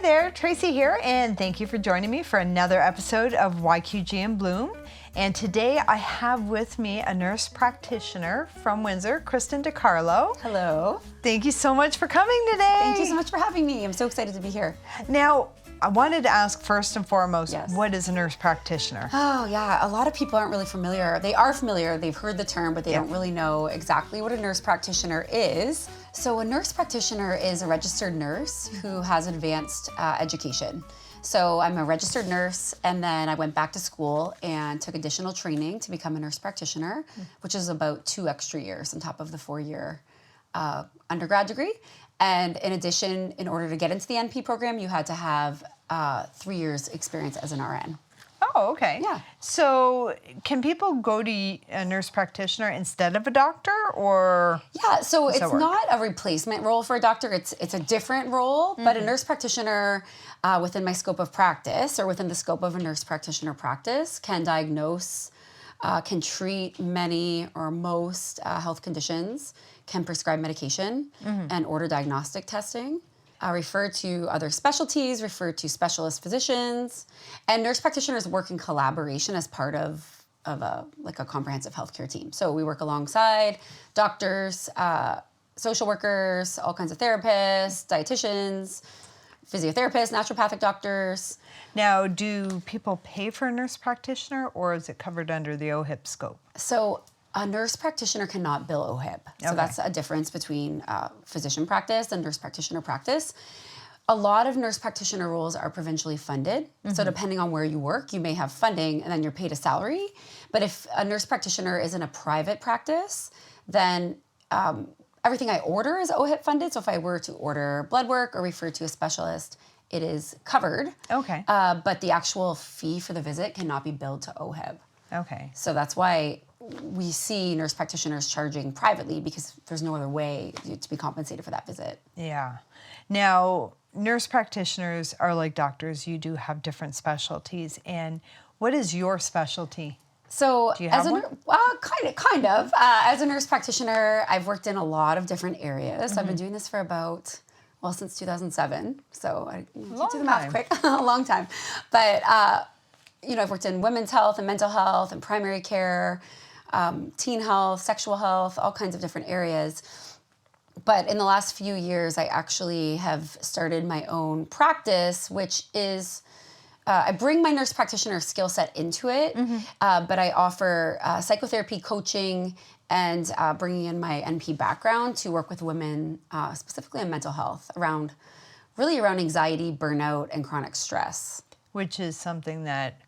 there, Tracy here, and thank you for joining me for another episode of YQG in Bloom. And today I have with me a nurse practitioner from Windsor, Kristin DiCarlo. Hello. Thank you so much for coming today. Thank you so much for having me. I'm so excited to be here. Now, I wanted to ask first and foremost, Yes. What is a nurse practitioner? Oh, yeah. A lot of people aren't really familiar. They are familiar. They've heard the term, but they don't really know exactly what a nurse practitioner is. So a nurse practitioner is a registered nurse who has advanced education. So I'm a registered nurse, and then I went back to school and took additional training to become a nurse practitioner, which is about 2 extra years on top of the 4-year undergrad degree. And in addition, in order to get into the NP program, you had to have 3 years experience as an RN. Oh, okay. Yeah. So can people go to a nurse practitioner instead of a doctor, or? Yeah, so it's that work? not a replacement role for a doctor. It's a different role, but a nurse practitioner within my scope of practice or within the scope of a nurse practitioner practice can diagnose, can treat many or most health conditions, can prescribe medication and order diagnostic testing. Refer to other specialties, refer to specialist physicians, and nurse practitioners work in collaboration as part of a comprehensive healthcare team. So we work alongside doctors, social workers, all kinds of therapists, dietitians, physiotherapists, naturopathic doctors. Now, do people pay for a nurse practitioner, or is it covered under the OHIP scope? So a nurse practitioner cannot bill OHIP. So that's a difference between physician practice and nurse practitioner practice. A lot of nurse practitioner roles are provincially funded. So depending on where you work, you may have funding and then you're paid a salary. But if a nurse practitioner is in a private practice, then everything I order is OHIP funded. So if I were to order blood work or refer to a specialist, it is covered. Okay. But the actual fee for the visit cannot be billed to OHIP. Okay. So that's why we see nurse practitioners charging privately, because there's no other way to be compensated for that visit. Yeah. Now, nurse practitioners are like doctors. You do have different specialties. And what is your specialty? So Do you have one? Kind of. As a nurse practitioner, I've worked in a lot of different areas. So I've been doing this for since 2007. So I can't do the math quick, a long time. But, I've worked in women's health and mental health and primary care, teen health, sexual health, all kinds of different areas. But in the last few years, I actually have started my own practice, which is, I bring my nurse practitioner skill set into it, but I offer psychotherapy coaching and bringing in my NP background to work with women, specifically on mental health, around anxiety, burnout, and chronic stress. Which is something that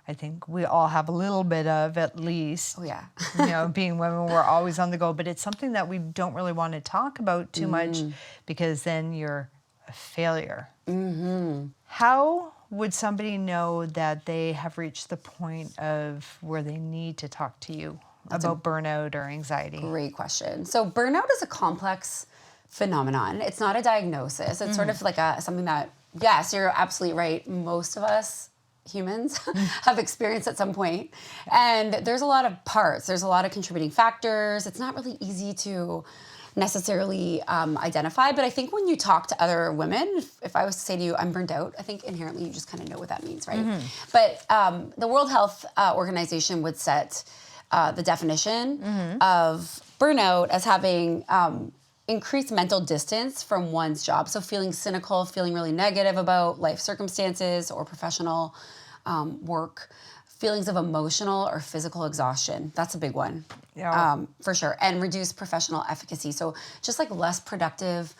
I think we all have a little bit of, at least. Oh, yeah. Being women, we're always on the go. But it's something that we don't really want to talk about too much, because then you're a failure. How would somebody know that they have reached the point of where they need to talk to you about burnout or anxiety? Great question. So burnout is a complex phenomenon. It's not a diagnosis. It's sort of like something that, yes, you're absolutely right. Most of us humans have experienced at some point. And there's a lot of parts. There's a lot of contributing factors. It's not really easy to necessarily identify. But I think when you talk to other women, if I was to say to you, I'm burned out, I think inherently you just kind of know what that means, right? But the World Health Organization would set the definition of burnout as having increased mental distance from one's job. So feeling cynical, feeling really negative about life circumstances or professional work, feelings of emotional or physical exhaustion. That's a big one, for sure. And reduced professional efficacy. So just like less productive,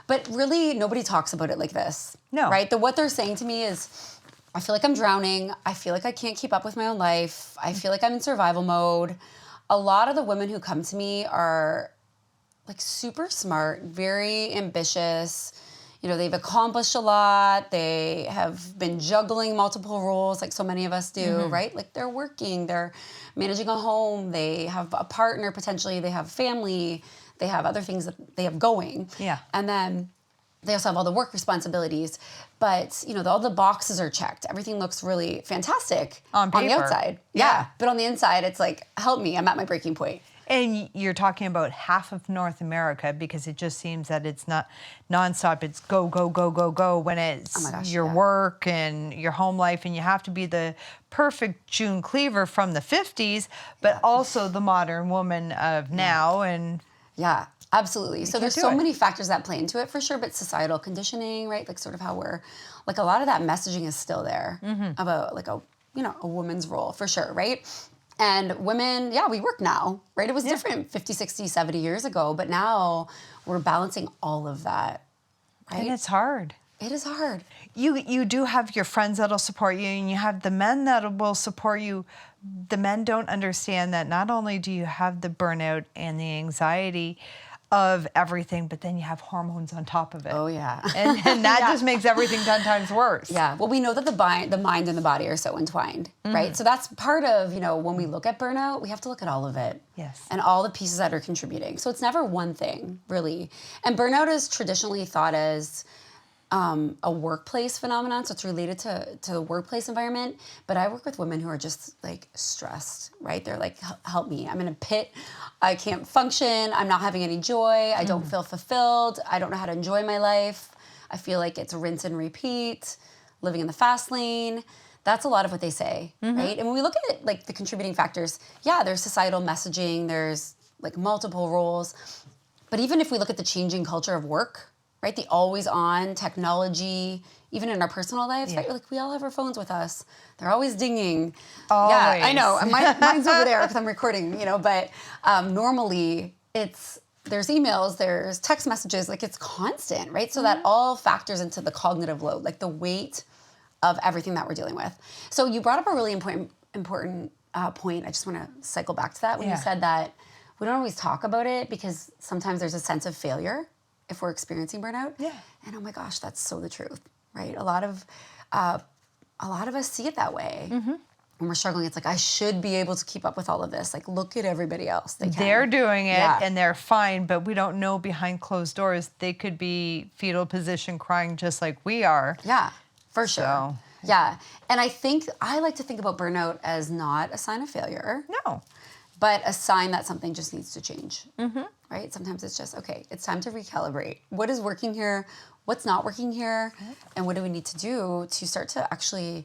but really nobody talks about it like this. No. Right? What they're saying to me is, I feel like I'm drowning. I feel like I can't keep up with my own life. I feel like I'm in survival mode. A lot of the women who come to me are like super smart, very ambitious. They've accomplished a lot. They have been juggling multiple roles like so many of us do, right? Like they're working, they're managing a home, they have a partner potentially, they have family, they have other things that they have going. Yeah. And then they also have all the work responsibilities. But, all the boxes are checked. Everything looks really fantastic On the paper. outside. Yeah. But on the inside, it's like, help me, I'm at my breaking point. And you're talking about half of North America, because it just seems that it's not nonstop. It's go, go, go, go, go when it's Oh my gosh, your yeah. work and your home life, and you have to be the perfect June Cleaver from the 50s, but also the modern woman of now. And yeah, absolutely. So there's do so it. many factors that play into it for sure, but societal conditioning, right? Like sort of how we're, like a lot of that messaging is still there about like a woman's role for sure, right? And women, yeah, we work now, right? It was different 50, 60, 70 years ago, but now we're balancing all of that, right? And it's hard. It is hard. You do have your friends that'll support you, and you have the men that will support you. The men don't understand that not only do you have the burnout and the anxiety of everything, but then you have hormones on top of it. Oh, yeah. And that just makes everything 10 times worse. Yeah. Well, we know that the mind and the body are so entwined, right? So that's part of, when we look at burnout, we have to look at all of it. Yes. And all the pieces that are contributing. So it's never one thing, really. And burnout is traditionally thought as a workplace phenomenon, so it's related to the workplace environment. But I work with women who are just like stressed, right? They're like, help me, I'm in a pit, I can't function, I'm not having any joy, I don't feel fulfilled, I don't know how to enjoy my life, I feel like it's rinse and repeat, living in the fast lane. That's a lot of what they say, right? And when we look at it, like the contributing factors, yeah, there's societal messaging, there's like multiple roles, but even if we look at the changing culture of work, right? The always on technology, even in our personal lives, right? Like we all have our phones with us. They're always dinging. Always. Yeah, I know. Mine's over there because I'm recording, but normally there's emails, there's text messages, like it's constant, right? So that all factors into the cognitive load, like the weight of everything that we're dealing with. So you brought up a really important point. I just want to cycle back to that when you said that we don't always talk about it because sometimes there's a sense of failure if we're experiencing burnout. Yeah. And oh my gosh, that's so the truth, right? A lot of us see it that way. When we're struggling, it's like, I should be able to keep up with all of this. Like, look at everybody else. They're doing it Yeah. and they're fine, but we don't know behind closed doors. They could be fetal position crying just like we are. Yeah, for sure. So- Yeah. And I like to think about burnout as not a sign of failure. No. But a sign that something just needs to change, right? Sometimes it's just, okay, it's time to recalibrate. What is working here? What's not working here? And what do we need to do to start to actually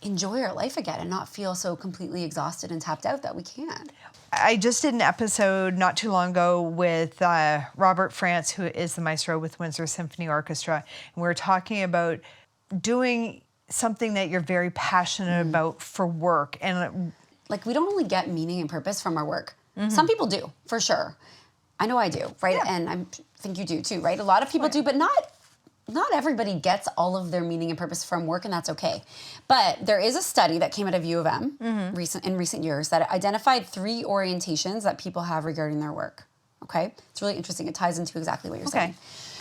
enjoy our life again and not feel so completely exhausted and tapped out that we can't? I just did an episode not too long ago with Robert France, who is the maestro with Windsor Symphony Orchestra. And we were talking about doing something that you're very passionate about for work. And we don't only get meaning and purpose from our work. Some people do, for sure. I know I do, right? Yeah. And I think you do too, right? A lot of people do, but not everybody gets all of their meaning and purpose from work, and that's okay. But there is a study that came out of U of M in recent years that identified 3 orientations that people have regarding their work, okay? It's really interesting. It ties into exactly what you're saying.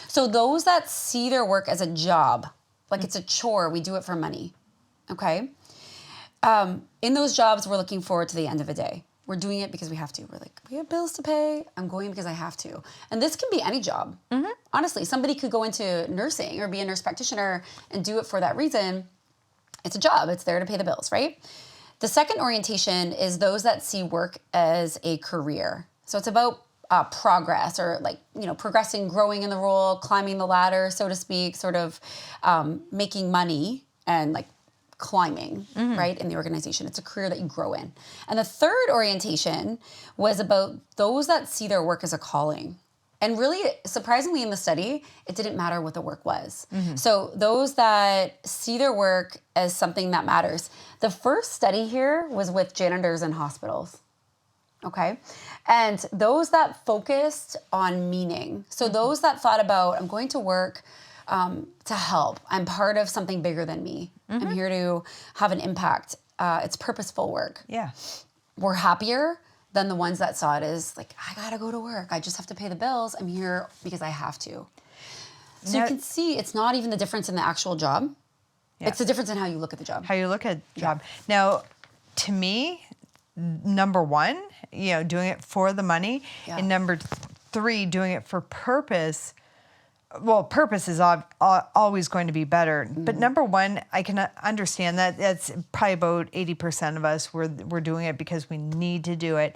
So those that see their work as a job, like it's a chore, we do it for money, okay? In those jobs, we're looking forward to the end of a day. We're doing it because we have to. We're like, we have bills to pay. I'm going because I have to. And this can be any job. Honestly, somebody could go into nursing or be a nurse practitioner and do it for that reason. It's a job. It's there to pay the bills, right? The second orientation is those that see work as a career. So it's about progress or progressing, growing in the role, climbing the ladder, so to speak, sort of making money and climbing, right, in the organization. It's a career that you grow in. And the third orientation was about those that see their work as a calling. And really, surprisingly in the study, it didn't matter what the work was. So those that see their work as something that matters. The first study here was with janitors in hospitals, okay? And those that focused on meaning. So those that thought about, I'm going to work to help. I'm part of something bigger than me. I'm here to have an impact. It's purposeful work. yeah. We're happier than the ones that saw it as I gotta go to work. I just have to pay the bills. I'm here because I have to. So you can see it's not even the difference in the actual job. Yeah. It's the difference in how you look at the job. How you look at job. Now, to me, number 1, doing it for the money. Yeah. And number 3, doing it for purpose. Well, purpose is always going to be better. But number 1, I can understand that. That's probably about 80% of us. We're doing it because we need to do it.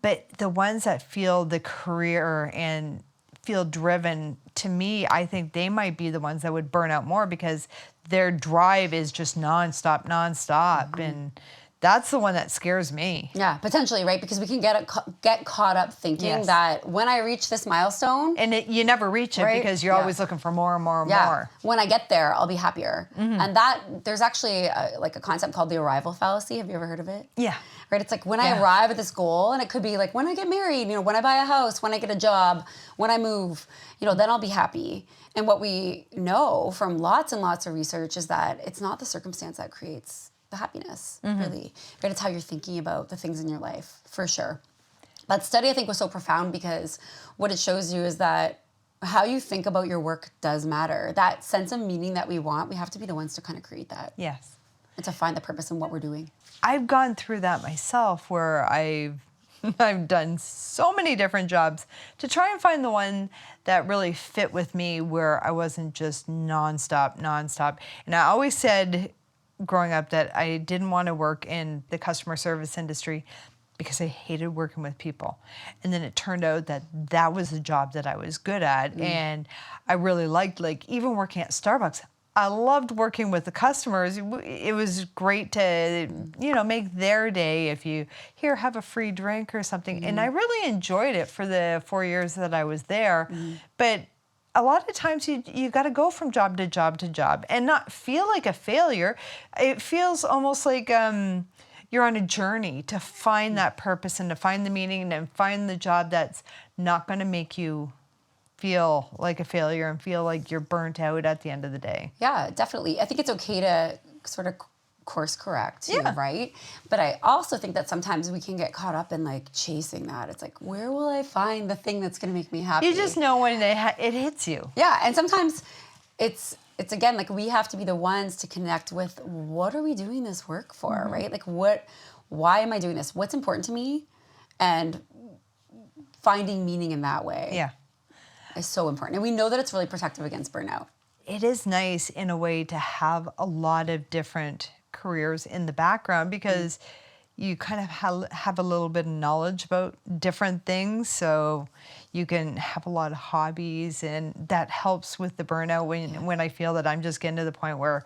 But the ones that feel the career and feel driven, to me, I think they might be the ones that would burn out more because their drive is just nonstop. And that's the one that scares me. Yeah, potentially, right? Because we can get caught up thinking that when I reach this milestone, and you never reach it, right? Because you're always looking for more and more and more. When I get there, I'll be happier. And that there's actually like a concept called the arrival fallacy. Have you ever heard of it? Yeah. Right. It's like when I arrive at this goal, and it could be like when I get married, when I buy a house, when I get a job, when I move, then I'll be happy. And what we know from lots and lots of research is that it's not the circumstance that creates the happiness, really. Right? It's how you're thinking about the things in your life, for sure. That study, I think, was so profound because what it shows you is that how you think about your work does matter. That sense of meaning that we want, we have to be the ones to kind of create that. Yes. And to find the purpose in what we're doing. I've gone through that myself where I've done so many different jobs to try and find the one that really fit with me where I wasn't just nonstop. And I always said growing up that I didn't want to work in the customer service industry because I hated working with people. And then it turned out that that was the job that I was good at. And I really liked, even working at Starbucks. I loved working with the customers. It was great to, make their day if you have a free drink or something. And I really enjoyed it for the 4 years that I was there. But a lot of times you got to go from job to job to job and not feel like a failure. It feels almost like you're on a journey to find that purpose and to find the meaning and find the job that's not going to make you feel like a failure and feel like you're burnt out at the end of the day. Yeah, definitely. I think it's okay to sort of course correct too, right? But I also think that sometimes we can get caught up in chasing that. It's like, where will I find the thing that's going to make me happy? You just know when it hits you. Yeah, and sometimes it's again, we have to be the ones to connect with what are we doing this work for, right? Why am I doing this? What's important to me? And finding meaning in that way. Yeah. Is so important. And we know that it's really protective against burnout. It is nice in a way to have a lot of different careers in the background because you kind of have a little bit of knowledge about different things. So you can have a lot of hobbies and that helps with the burnout when I feel that I'm just getting to the point where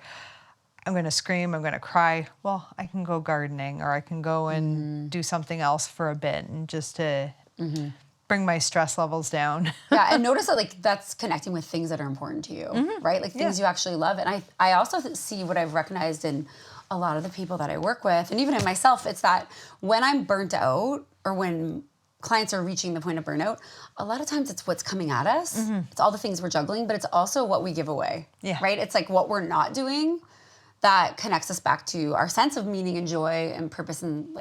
I'm going to scream, I'm going to cry. Well, I can go gardening or I can go and do something else for a bit and just to bring my stress levels down. Yeah, and notice that that's connecting with things that are important to you, right? Things you actually love. And I also see what I've recognized in a lot of the people that I work with, and even in myself, it's that when I'm burnt out or when clients are reaching the point of burnout, a lot of times it's what's coming at us. It's all the things we're juggling, but it's also what we give away, right? It's what we're not doing that connects us back to our sense of meaning and joy and purpose and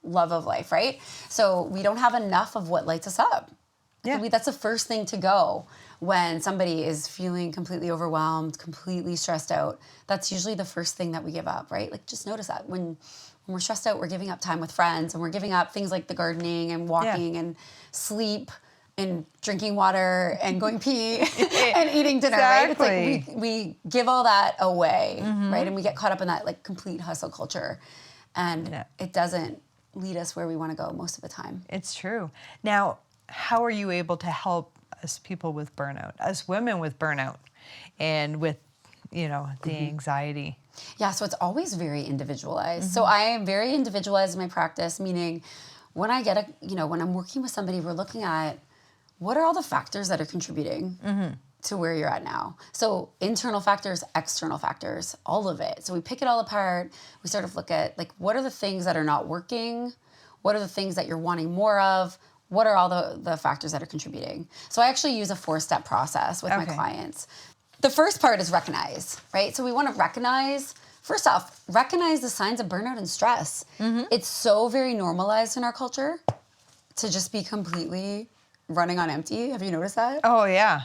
love of life, right? So we don't have enough of what lights us up. Yeah. That's the first thing to go when somebody is feeling completely overwhelmed, completely stressed out. That's usually the first thing that we give up, right? Just notice that when we're stressed out, we're giving up time with friends and we're giving up things like the gardening and walking and sleep and drinking water and going pee and eating dinner, right? It's we give all that away, right? And we get caught up in that complete hustle culture. And it doesn't lead us where we want to go most of the time. It's true. Now, how are you able to help us people with burnout, us women with burnout, and with, the anxiety? Yeah, so it's always very individualized. So I am very individualized in my practice, meaning when I get when I'm working with somebody, we're looking at what are all the factors that are contributing to where you're at now. So internal factors, external factors, all of it. So we pick it all apart. We sort of look at what are the things that are not working? What are the things that you're wanting more of? What are all the factors that are contributing? So I actually use a 4-step process with my clients. The first part is recognize, right? So we want to recognize the signs of burnout and stress. It's so very normalized in our culture to just be completely running on empty. Have you noticed that? Oh, yeah.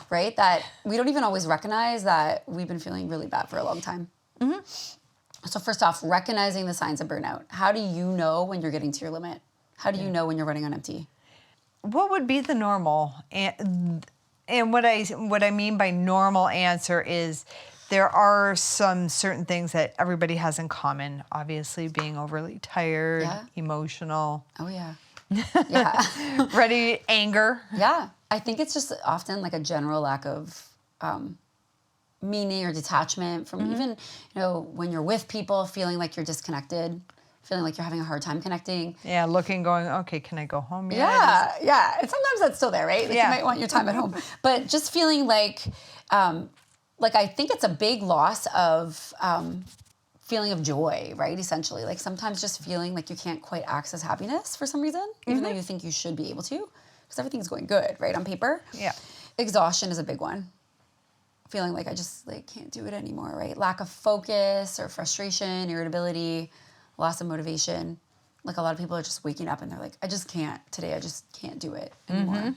Right? That we don't even always recognize that we've been feeling really bad for a long time. So first off, recognizing the signs of burnout. How do you know when you're getting to your limit? How do you know when you're running on empty? What would be the normal? And what I mean by normal answer is there are some certain things that everybody has in common. Obviously, being overly tired, emotional. Oh, yeah. Yeah. Ready, anger. Yeah. I think it's just often like a general lack of meaning or detachment from even, when you're with people, feeling like you're disconnected, feeling like you're having a hard time connecting. Yeah, looking, going, okay, can I go home yet? Yeah. And sometimes that's still there, right? Like you might want your time at home. But just feeling like I think it's a big loss of feeling of joy, right? Essentially, like sometimes just feeling like you can't quite access happiness for some reason, even though you think you should be able to, because everything's going good, right, on paper. Yeah. Exhaustion is a big one. Feeling like I just can't do it anymore, right? Lack of focus or frustration, irritability, loss of motivation. Like a lot of people are just waking up and they're like, I just can't today. I just can't do it anymore.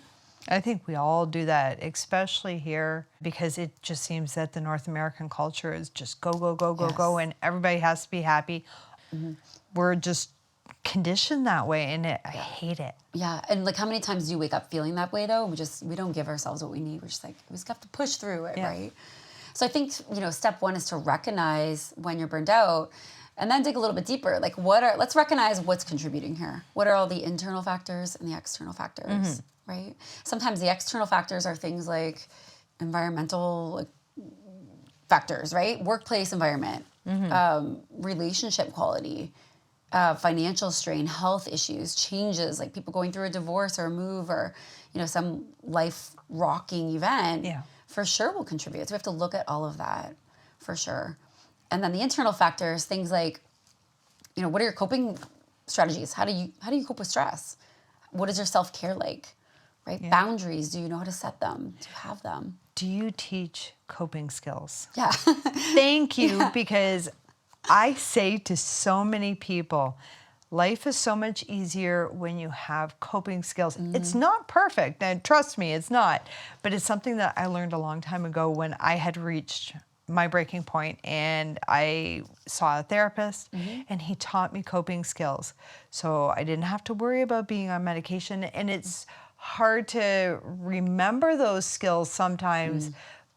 I think we all do that, especially here, because it just seems that the North American culture is just go, go, go, go, go, and everybody has to be happy. We're just conditioned that way, and I hate it. Yeah, and like how many times do you wake up feeling that way though? We don't give ourselves what we need. We're just like, we just have to push through it, right? So I think, step one is to recognize when you're burned out and then dig a little bit deeper. Like let's recognize what's contributing here. What are all the internal factors and the external factors, right? Sometimes the external factors are things like environmental factors, right? Workplace environment, relationship quality, financial strain, health issues, changes, like people going through a divorce or a move or, some life rocking event, for sure will contribute. So we have to look at all of that for sure. And then the internal factors, things like, what are your coping strategies? How do you cope with stress? What is your self-care like, right? Boundaries, do you know how to set them? Do you have them? Do you teach coping skills? Yeah. Thank you, because I say to so many people, life is so much easier when you have coping skills. It's not perfect, and trust me, it's not. But it's something that I learned a long time ago when I had reached my breaking point and I saw a therapist and he taught me coping skills. So I didn't have to worry about being on medication, and it's hard to remember those skills sometimes.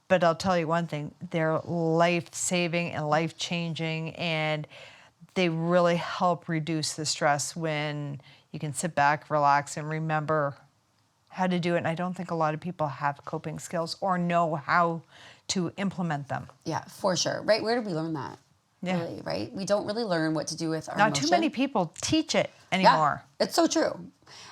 But I'll tell you one thing, they're life-saving and life-changing, and they really help reduce the stress when you can sit back, relax, and remember how to do it. And I don't think a lot of people have coping skills or know how to implement them. Yeah, for sure. Right? Where did we learn that? Yeah. Really, right? We don't really learn what to do with our Not emotion. too many people teach it anymore. Yeah, it's so true.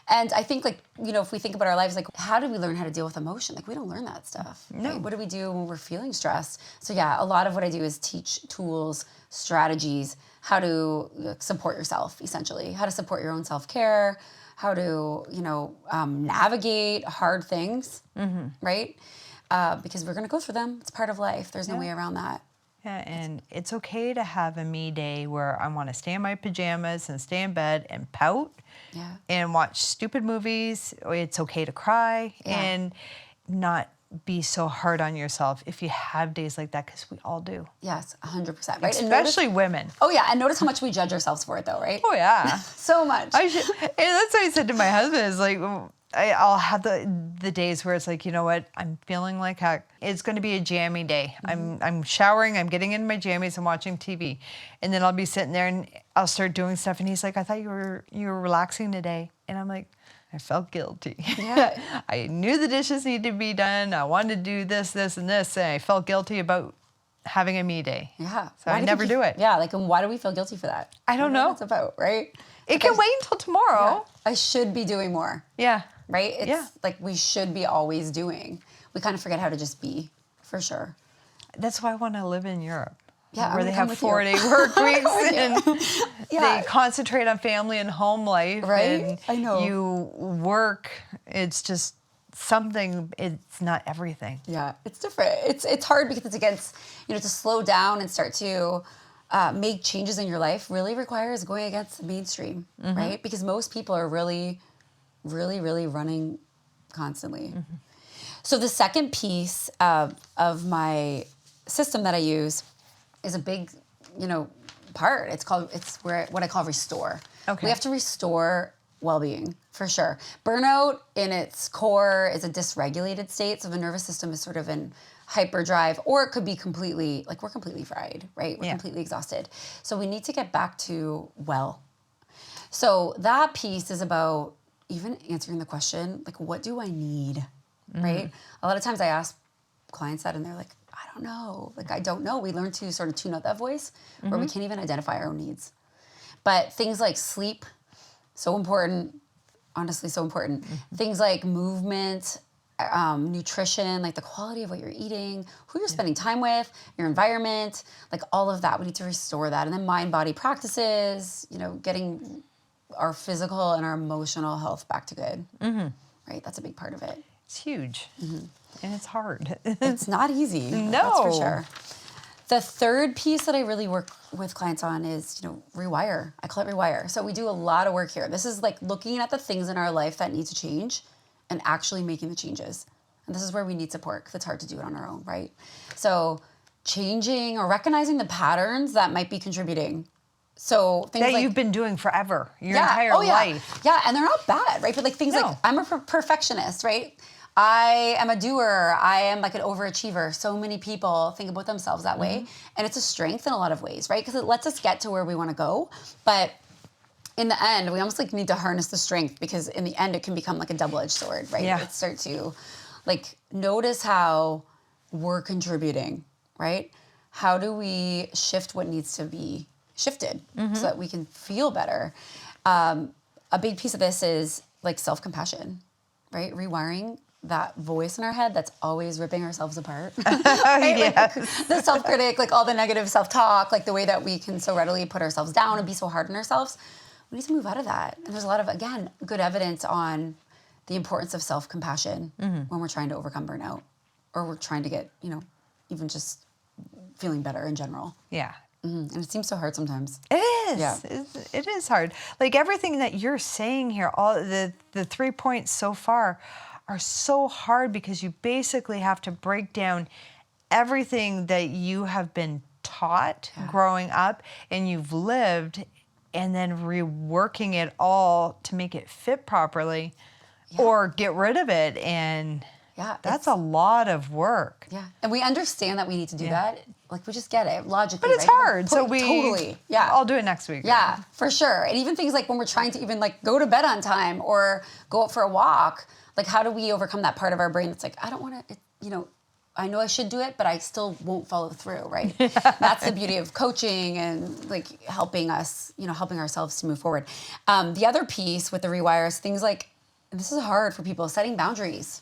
And I think if we think about our lives, how do we learn how to deal with emotion? We don't learn that stuff. No. Right? What do we do when we're feeling stressed? So yeah, a lot of what I do is teach tools, strategies, how to support yourself, essentially, how to support your own self-care, how to, navigate hard things, right? Because we're going to go through them. It's part of life. There's no way around that. Yeah, and it's okay to have a me day where I want to stay in my pajamas and stay in bed and pout and watch stupid movies. It's okay to cry and not be so hard on yourself if you have days like that, because we all do. Yes, 100%. Right? Especially women. Oh, yeah. And notice how much we judge ourselves for it, though, right? Oh, yeah. So much. And that's what I said to my husband, is I'll have the days where it's like, you know what, I'm feeling like heck. It's going to be a jammy day. I'm showering, I'm getting into my jammies, I'm watching TV. And then I'll be sitting there and I'll start doing stuff. And he's like, I thought you were relaxing today. And I'm like, I felt guilty. Yeah. I knew the dishes needed to be done. I wanted to do this, this, and this. And I felt guilty about having a me day. Yeah. So I never do it. Yeah. And why do we feel guilty for that? I don't know. What it's about, right? It can wait until tomorrow. Yeah. I should be doing more. Yeah. Right? It's we should be always doing. We kind of forget how to just be, for sure. That's why I want to live in Europe. Yeah, where they have 4-day work weeks and Yeah. they concentrate on family and home life. Right? And I know. you work. It's just something. It's not everything. Yeah, it's different. It's hard because it's against, to slow down and start to make changes in your life really requires going against the mainstream, right? Because most people are really, really, really running constantly. So the second piece of my system that I use is a big, part. It's what I call restore. Okay. We have to restore well-being, for sure. Burnout in its core is a dysregulated state. So the nervous system is sort of in hyperdrive, or it could be completely, we're completely fried, right? We're completely exhausted. So we need to get back to well. So that piece is about even answering the question, like, what do I need? Right? A lot of times I ask clients that and they're like, I don't know. Like, I don't know. We learn to sort of tune out that voice where we can't even identify our own needs. But things like sleep, so important, honestly, so important. Things like movement, nutrition, like the quality of what you're eating, who you're spending time with, your environment, like all of that. We need to restore that. And then mind-body practices, you know, getting our physical and our emotional health back to good. Right? That's a big part of it. It's huge. And it's hard. It's not easy. No. That's for sure. The third piece that I really work with clients on is, you know, rewire. I call it rewire. So we do a lot of work here. This is like looking at the things in our life that need to change and actually making the changes. And this is where we need support because it's hard to do it on our own, right? So changing or recognizing the patterns that might be contributing. So things that like, you've been doing forever, your entire life. Yeah, and they're not bad, right? But like things like, I'm a perfectionist, right? I am a doer. I am like an overachiever. So many people think about themselves that way. And it's a strength in a lot of ways, right? Because it lets us get to where we want to go. But in the end, we almost like need to harness the strength because in the end, it can become like a double-edged sword, right? Yeah. It start to like notice how we're contributing, right? How do we shift what needs to be shifted so that we can feel better? A big piece of this is like self-compassion, right? Rewiring that voice in our head that's always ripping ourselves apart. Right? Yes. Like the self-critic, like all the negative self-talk, like the way that we can so readily put ourselves down and be so hard on ourselves. We need to move out of that. And there's a lot of, again, good evidence on the importance of self-compassion when we're trying to overcome burnout or we're trying to get, you know, even just feeling better in general. Yeah. And it seems so hard sometimes. It is. Yeah. It is hard. Like everything that you're saying here, all the 3 points so far are so hard because you basically have to break down everything that you have been taught growing up and you've lived and then reworking it all to make it fit properly or get rid of it. And that's a lot of work. Yeah. And we understand that we need to do that. Like we just get it logically. But it's right? hard. So totally. Yeah. I'll do it next week. Yeah, for sure. And even things like when we're trying to even like go to bed on time or go out for a walk, like how do we overcome that part of our brain that's like, I don't want to, you know, I know I should do it, but I still won't follow through, right? That's the beauty of coaching and like helping us, you know, helping ourselves to move forward. The other piece with the rewire is things like, and this is hard for people, setting boundaries.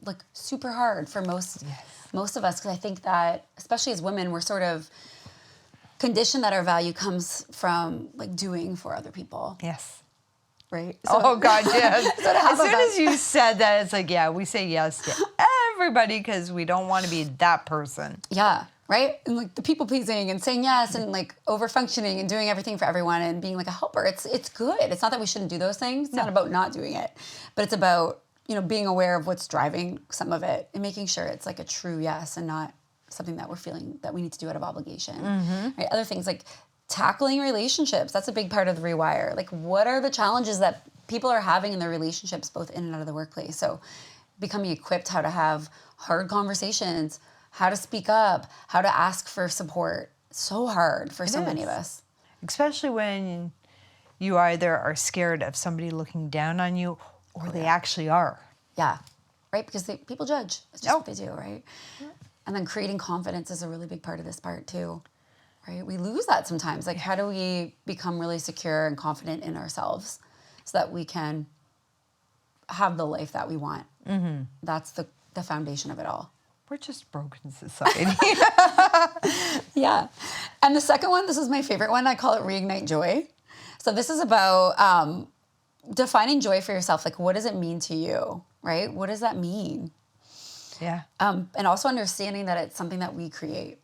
Like super hard for most of us, because I think that, especially as women, we're sort of conditioned that our value comes from like doing for other people. Yes. Right? So, oh, God, yes. As soon that. as you said that, it's like, yeah, we say yes to everybody because we don't want to be that person. Yeah, right? And like the people pleasing and saying yes and like over functioning and doing everything for everyone and being like a helper. It's good. It's not that we shouldn't do those things. It's not about not doing it, but it's about, you know, being aware of what's driving some of it and making sure it's like a true yes and not something that we're feeling that we need to do out of obligation. Right? Other things like tackling relationships. That's a big part of the rewire. Like what are the challenges that people are having in their relationships, both in and out of the workplace? So becoming equipped how to have hard conversations, how to speak up, how to ask for support. So hard for so many of us. Especially when you either are scared of somebody looking down on you or they actually are. Yeah, right? Because people judge. It's just what they do, right? And then creating confidence is a really big part of this part too, right? We lose that sometimes. Like how do we become really secure and confident in ourselves so that we can have the life that we want? That's the foundation of it all. We're just broken society. Yeah. And the second one, this is my favorite one. I call it reignite joy. So this is about defining joy for yourself. Like, what does it mean to you, right? What does that mean? Yeah. And also understanding that it's something that we create.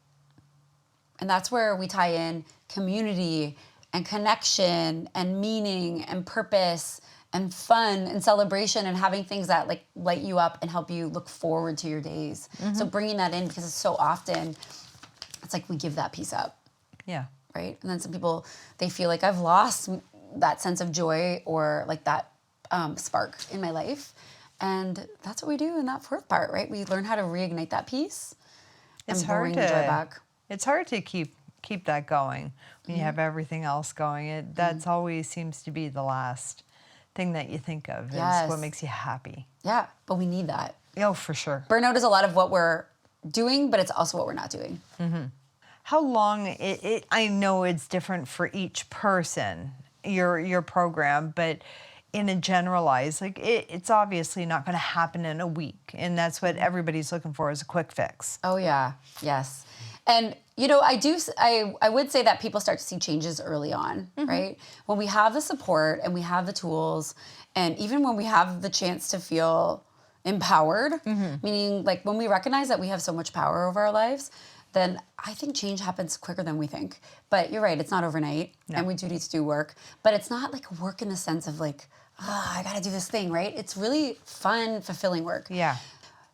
And that's where we tie in community and connection and meaning and purpose and fun and celebration and having things that like light you up and help you look forward to your days. So bringing that in because it's so often, it's like we give that piece up. Yeah. Right? And then some people, they feel like I've lost that sense of joy or like that spark in my life. And that's what we do in that fourth part, right? We learn how to reignite that piece and bring the joy back. It's hard to keep that going when you have everything else going. That's always seems to be the last thing that you think of is Yes. what makes you happy. Yeah, but we need that. Oh, for sure. Burnout is a lot of what we're doing, but it's also what we're not doing. How long I know it's different for each person, your program, but in a generalized, like it's obviously not going to happen in a week, and that's what everybody's looking for, is a quick fix. Oh yeah, yes. And I would say that people start to see changes early on, right? When we have the support and we have the tools, and even when we have the chance to feel empowered, meaning like when we recognize that we have so much power over our lives, then I think change happens quicker than we think. But you're right, it's not overnight, and we do need to do work, but it's not like work in the sense of like, I gotta do this thing, right? It's really fun, fulfilling work. Yeah.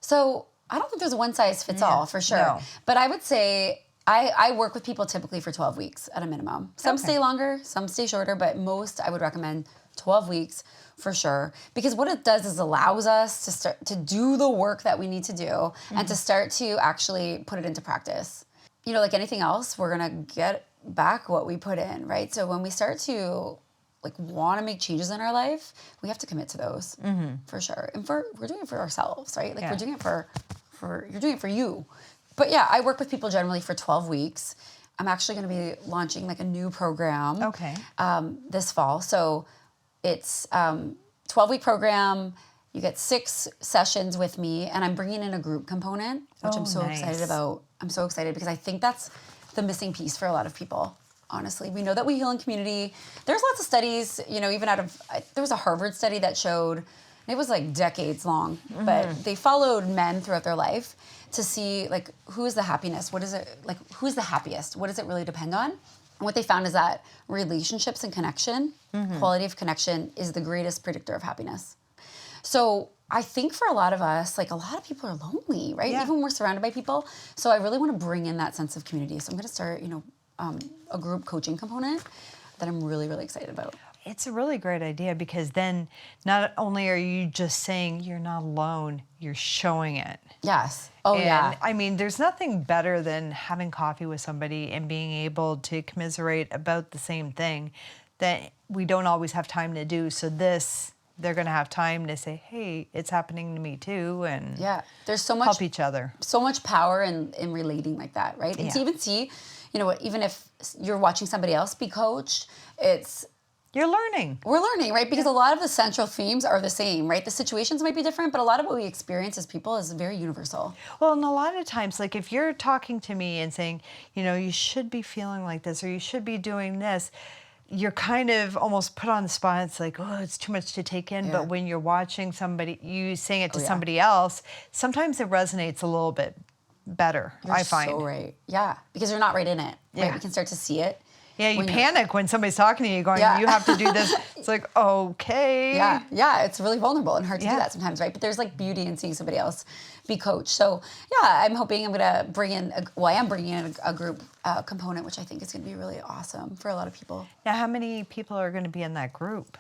So I don't think there's a one size fits all for sure. No. But I would say I work with people typically for 12 weeks at a minimum. Some stay longer, some stay shorter, but most I would recommend 12 weeks for sure. Because what it does is allows us to start to do the work that we need to do and to start to actually put it into practice. You know, like anything else, we're gonna get back what we put in, right? So when we start to like want to make changes in our life, we have to commit to those for sure. And we're doing it for ourselves, right? Like we're doing it for you're doing it for you. But yeah, I work with people generally for 12 weeks. I'm actually going to be launching like a new program this fall. So it's 12-week program. You get 6 sessions with me, and I'm bringing in a group component, which I'm so excited about. I'm so excited because I think that's the missing piece for a lot of people. Honestly, we know that we heal in community. There's lots of studies, you know, even there was a Harvard study that showed, it was like decades long, but they followed men throughout their life to see like, who is the happiness? What is it, like, who's the happiest? What does it really depend on? And what they found is that relationships and connection, quality of connection, is the greatest predictor of happiness. So I think for a lot of us, like a lot of people are lonely, right? Yeah. Even when we're surrounded by people. So I really want to bring in that sense of community. So I'm going to start, you know, a group coaching component that I'm really, really excited about. It's a really great idea, because then not only are you just saying you're not alone, you're showing it. Yes. Oh, And, yeah. I mean, there's nothing better than having coffee with somebody and being able to commiserate about the same thing that we don't always have time to do. So they're going to have time to say, hey, it's happening to me too, and Yeah. There's so much help each other. so much power in relating like that, right? And to even see, you know, even if you're watching somebody else be coached, You're learning. we're learning, right? Because a lot of the central themes are the same, right? The situations might be different, but a lot of what we experience as people is very universal. Well, and a lot of times, like if you're talking to me and saying, you know, you should be feeling like this or you should be doing this, you're kind of almost put on the spot. It's like, oh, it's too much to take in. Yeah. But when you're watching somebody, you saying it to yeah. somebody else, sometimes it resonates a little bit better, I find. So right. Yeah. Because you're not right in it. Right? Yeah. We can start to see it. Yeah, you when panic when somebody's talking to you going, Yeah. you have to do this. It's like, okay. Yeah, yeah, it's really vulnerable and hard to do Yeah. that sometimes, right? But there's like beauty in seeing somebody else be coached. So yeah, I'm hoping I'm gonna bring in, I am bringing in a group component, which I think is gonna be really awesome for a lot of people. Now, how many people are going to be in that group?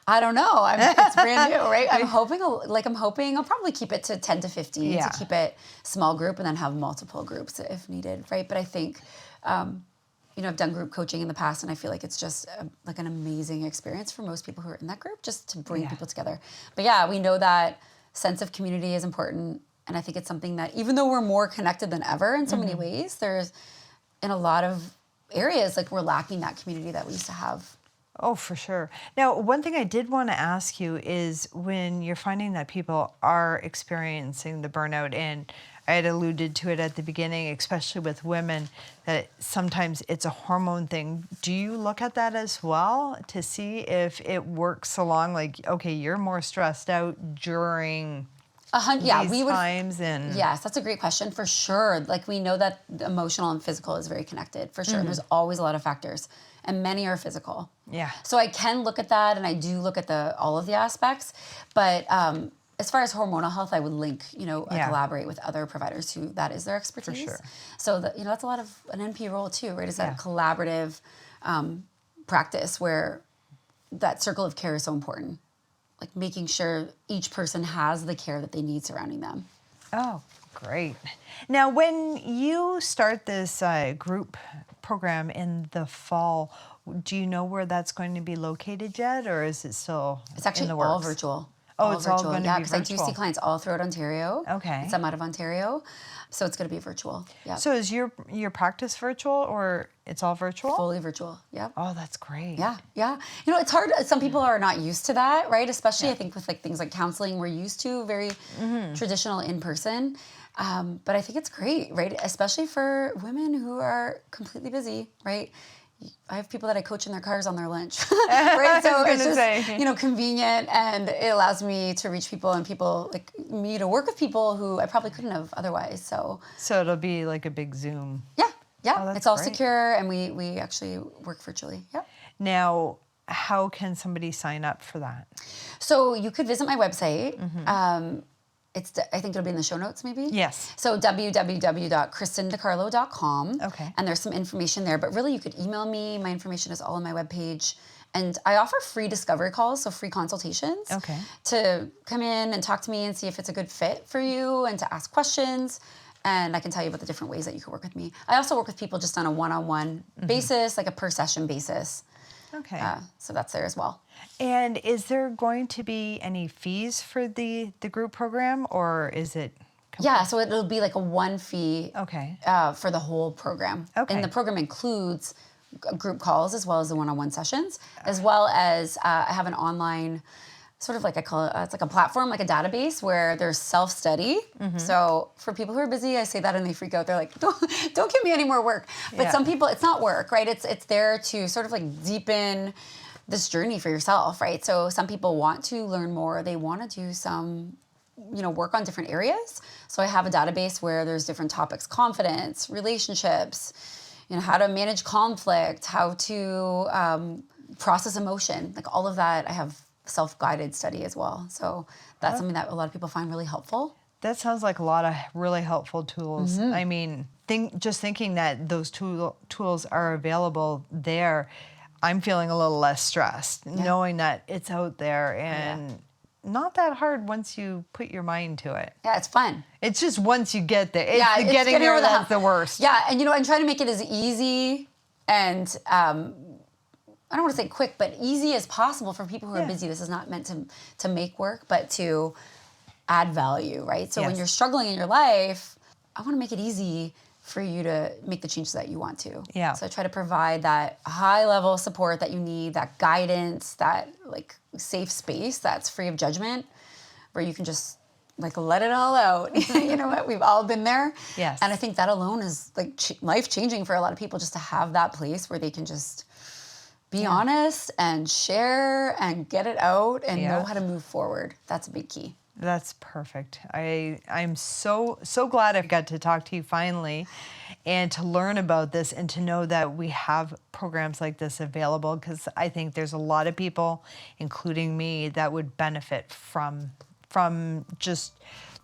I don't know. It's brand new, right? I'm hoping I'll probably keep it to 10 to 15 Yeah. to keep it small group and then have multiple groups if needed, right? But I think, you know, I've done group coaching in the past, and I feel like it's just like an amazing experience for most people who are in that group, just to bring people together. But yeah, we know that sense of community is important, and I think it's something that, even though we're more connected than ever in so many ways, there's in a lot of areas like we're lacking that community that we used to have. Oh, for sure. Now, one thing I did want to ask you is, when you're finding that people are experiencing the burnout, and I had alluded to it at the beginning, especially with women, that sometimes it's a hormone thing. Do you look at that as well to see if it works along? Like, okay, you're more stressed out during these times, and Yes, that's a great question for sure. Like we know that the emotional and physical is very connected for sure. And there's always a lot of factors, and many are physical. Yeah. So I can look at that, and I do look at all of the aspects. But as far as hormonal health, I would link, you know, collaborate with other providers who that is their expertise. For sure. So that, you know, that's a lot of an NP role too, right? Is that collaborative practice where that circle of care is so important. Like making sure each person has the care that they need surrounding them. Oh, great. Now, when you start this group program in the fall, Do you know where that's going to be located yet, or is it still It's actually in the works? all virtual. Oh, it's all going to be because I do virtual. see clients all throughout Ontario. Okay. And some out of Ontario. So it's going to be virtual. Yeah. So is your practice virtual, or it's all virtual? Fully virtual. Yep. Oh, that's great. Yeah, yeah. You know, it's hard. Some people are not used to that, right? Especially, I think, with like things like counseling, we're used to very traditional in person. But I think it's great, right? Especially for women who are completely busy, right? I have people that I coach in their cars on their lunch, right? So it's just, you know, convenient, and it allows me to reach people, and people like me to work with people who I probably couldn't have otherwise. So it'll be like a big Zoom. yeah, yeah. Oh, that's it's all great. secure, and we actually work virtually. Yeah. Now, how can somebody sign up for that? So you could visit my website. I think it'll be in the show notes, maybe? Yes. So www.KristinDiCarlo.com. Okay. And there's some information there. But really, you could email me. My information is all on my webpage. And I offer free discovery calls, so free consultations. Okay. To come in and talk to me and see if it's a good fit for you, and to ask questions. And I can tell you about the different ways that you can work with me. I also work with people just on a one-on-one basis, like a per session basis. Okay. So that's there as well. And is there going to be any fees for the group program, or is it? Yeah, so it'll be like a one fee Okay. For the whole program. Okay. And the program includes group calls as well as the one-on-one sessions, as well as I have an online, sort of like I call it, it's like a platform, like a database where there's self-study. So for people who are busy, I say that and they freak out. They're like, don't give me any more work. But some people, it's not work, right? It's there to sort of like deepen this journey for yourself, right? So some people want to learn more. They want to do some, you know, work on different areas. So I have a database where there's different topics: confidence, relationships, you know, how to manage conflict, how to process emotion, like all of that. I have self-guided study as well. So that's something that a lot of people find really helpful. That sounds like a lot of really helpful tools. I mean, just thinking that those tools are available there, I'm feeling a little less stressed, knowing that it's out there and not that hard once you put your mind to it. Yeah, it's fun. It's just once you get there. It's it's getting there over that's the worst. Yeah, and you know, I'm trying to make it as easy and I don't want to say quick, but easy as possible for people who are busy. This is not meant to make work, but to add value, right? So when you're struggling in your life, I want to make it easy for you to make the changes that you want to. Yeah. So I try to provide that high level support that you need, that guidance, that like safe space that's free of judgment, where you can just like let it all out. You know what? We've all been there. Yes. And I think that alone is like life changing for a lot of people, just to have that place where they can just be honest and share and get it out and know how to move forward. That's a big key. That's perfect. I'm so glad I got to talk to you finally, and to learn about this, and to know that we have programs like this available, because I think there's a lot of people, including me, that would benefit from just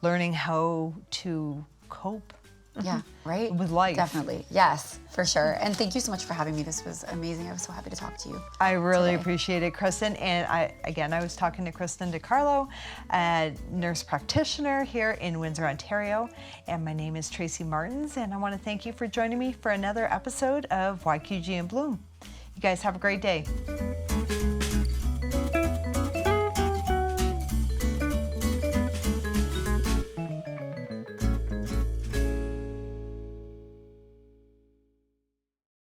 learning how to cope. Yeah, right? With life. Definitely. Yes, for sure. And thank you so much for having me. This was amazing. I was so happy to talk to you. I really appreciate it, Kristin. And I was talking to Kristin DiCarlo, a nurse practitioner here in Windsor, Ontario. And my name is Tracy Martins, and I want to thank you for joining me for another episode of YQG in Bloom. You guys have a great day.